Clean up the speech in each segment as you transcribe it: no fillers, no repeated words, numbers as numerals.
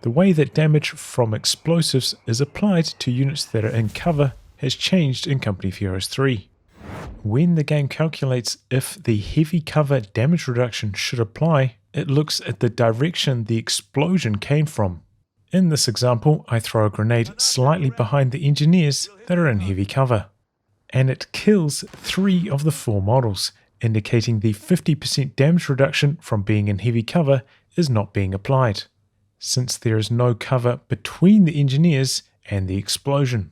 The way that damage from explosives is applied to units that are in cover has changed in Company of Heroes 3. When the game calculates if the heavy cover damage reduction should apply, it looks at the direction the explosion came from. In this example, I throw a grenade slightly behind the engineers that are in heavy cover, and it kills 3 of the 4 models, indicating the 50% damage reduction from being in heavy cover is not being applied, since there is no cover between the engineers and the explosion.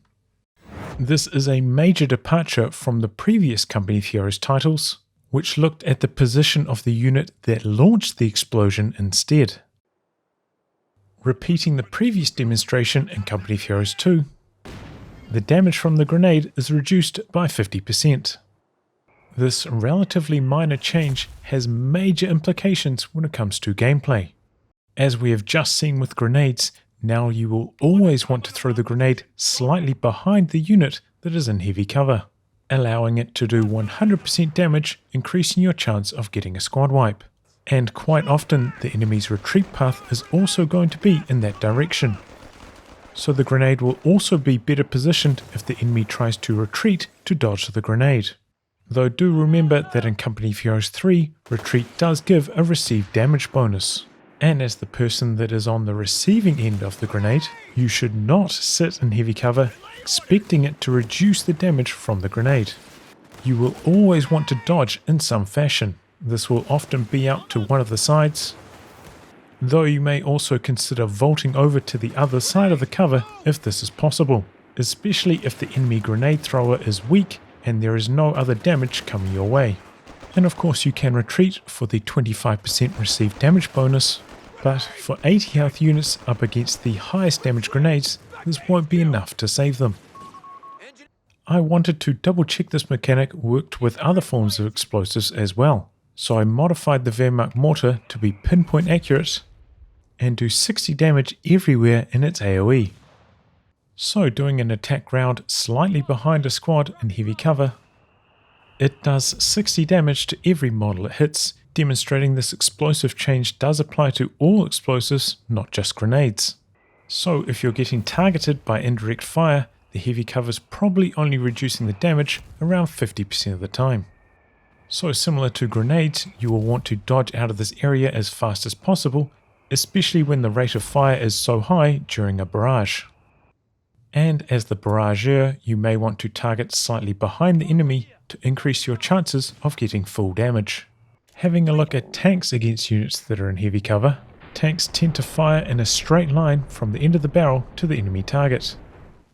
This is a major departure from the previous Company of Heroes titles, which looked at the position of the unit that launched the explosion instead. Repeating the previous demonstration in Company of Heroes 2, the damage from the grenade is reduced by 50%. This relatively minor change has major implications when it comes to gameplay. As we have just seen with grenades, now you will always want to throw the grenade slightly behind the unit that is in heavy cover, allowing it to do 100% damage, increasing your chance of getting a squad wipe. And quite often the enemy's retreat path is also going to be in that direction. So the grenade will also be better positioned if the enemy tries to retreat to dodge the grenade. Though do remember that in Company of Heroes 3, retreat does give a received damage bonus. And as the person that is on the receiving end of the grenade, you should not sit in heavy cover expecting it to reduce the damage from the grenade. You will always want to dodge in some fashion. This will often be out to one of the sides, though you may also consider vaulting over to the other side of the cover if this is possible, especially if the enemy grenade thrower is weak and there is no other damage coming your way. And of course you can retreat for the 25% received damage bonus, but for 80 health units up against the highest damage grenades, this won't be enough to save them. I wanted to double check this mechanic worked with other forms of explosives as well, so I modified the Wehrmacht mortar to be pinpoint accurate and do 60 damage everywhere in its AoE. So doing an attack round slightly behind a squad in heavy cover, it does 60 damage to every model it hits, demonstrating this explosive change does apply to all explosives, not just grenades. So if you're getting targeted by indirect fire, the heavy cover is probably only reducing the damage around 50% of the time. So similar to grenades, you will want to dodge out of this area as fast as possible, especially when the rate of fire is so high during a barrage. And as the barrageur, you may want to target slightly behind the enemy to increase your chances of getting full damage. Having a look at tanks against units that are in heavy cover, tanks tend to fire in a straight line from the end of the barrel to the enemy target.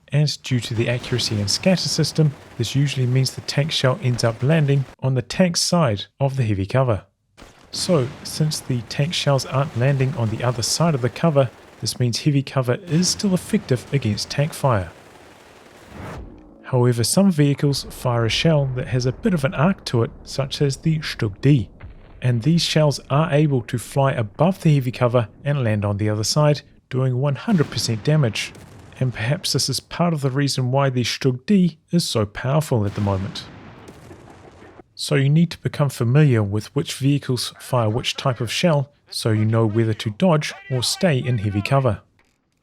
And due to the accuracy and scatter system, this usually means the tank shell ends up landing on the tank side of the heavy cover. So, since the tank shells aren't landing on the other side of the cover, this means heavy cover is still effective against tank fire. However, some vehicles fire a shell that has a bit of an arc to it, such as the Stug D, and these shells are able to fly above the heavy cover and land on the other side, doing 100% damage. And perhaps this is part of the reason why the Stug D is so powerful at the moment. So you need to become familiar with which vehicles fire which type of shell, so you know whether to dodge or stay in heavy cover.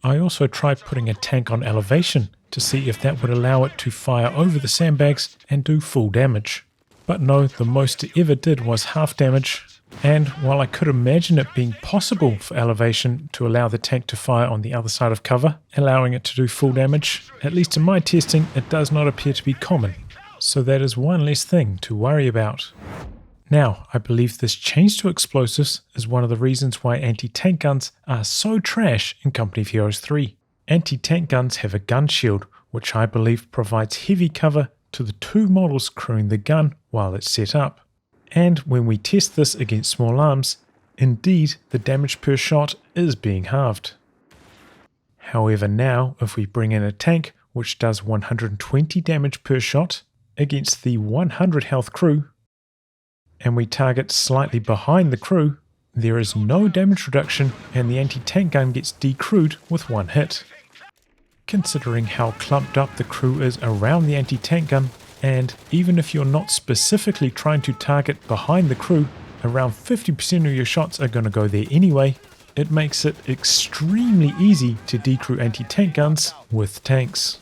I also tried putting a tank on elevation to see if that would allow it to fire over the sandbags and do full damage. But no, the most it ever did was half damage, and while I could imagine it being possible for elevation to allow the tank to fire on the other side of cover, allowing it to do full damage, at least in my testing it does not appear to be common, so that is one less thing to worry about. Now, I believe this change to explosives is one of the reasons why anti-tank guns are so trash in Company of Heroes 3. Anti-tank guns have a gun shield, which I believe provides heavy cover to the 2 models crewing the gun while it's set up. And when we test this against small arms, indeed the damage per shot is being halved. However, now if we bring in a tank which does 120 damage per shot against the 100 health crew, and we target slightly behind the crew, there is no damage reduction and the anti-tank gun gets decrewed with one hit. Considering how clumped up the crew is around the anti-tank gun, and even if you're not specifically trying to target behind the crew, around 50% of your shots are going to go there anyway, it makes it extremely easy to decrew anti-tank guns with tanks.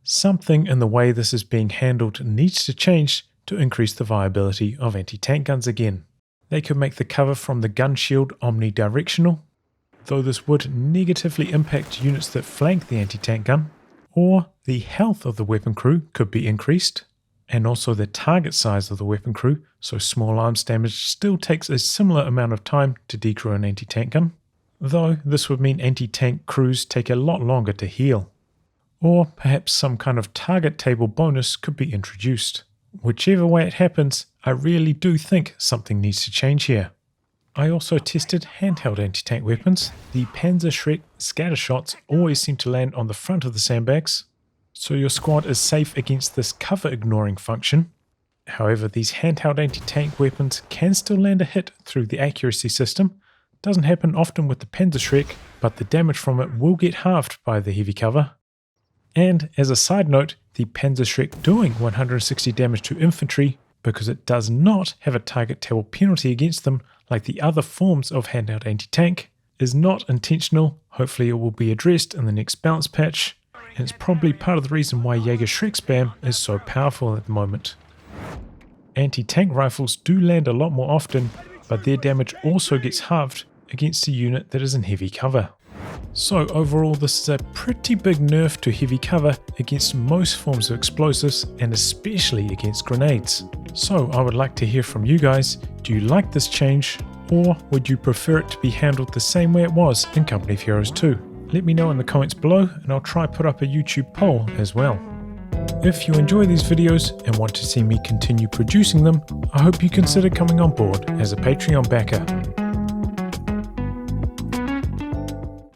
Something in the way this is being handled needs to change to increase the viability of anti-tank guns again. They could make the cover from the gun shield omnidirectional, though this would negatively impact units that flank the anti-tank gun, or the health of the weapon crew could be increased, and also the target size of the weapon crew, so small arms damage still takes a similar amount of time to decrew an anti-tank gun, though this would mean anti-tank crews take a lot longer to heal. Or perhaps some kind of target table bonus could be introduced. Whichever way it happens, I really do think something needs to change here. I also tested handheld anti-tank weapons. The Panzerschreck scatter shots always seem to land on the front of the sandbags, so your squad is safe against this cover ignoring function. However, these handheld anti-tank weapons can still land a hit through the accuracy system. Doesn't happen often with the Panzerschreck, but the damage from it will get halved by the heavy cover. And as a side note, the Panzerschreck doing 160 damage to infantry, because it does not have a target table penalty against them like the other forms of handheld anti-tank, is not intentional. Hopefully it will be addressed in the next balance patch, and it's probably part of the reason why Jägerschreck spam is so powerful at the moment. Anti-tank rifles do land a lot more often, but their damage also gets halved against a unit that is in heavy cover. So overall, this is a pretty big nerf to heavy cover against most forms of explosives, and especially against grenades. So I would like to hear from you guys. Do you like this change, or would you prefer it to be handled the same way it was in Company of Heroes 2? Let me know in the comments below, and I'll try put up a YouTube poll as well. If you enjoy these videos and want to see me continue producing them, I hope you consider coming on board as a Patreon backer.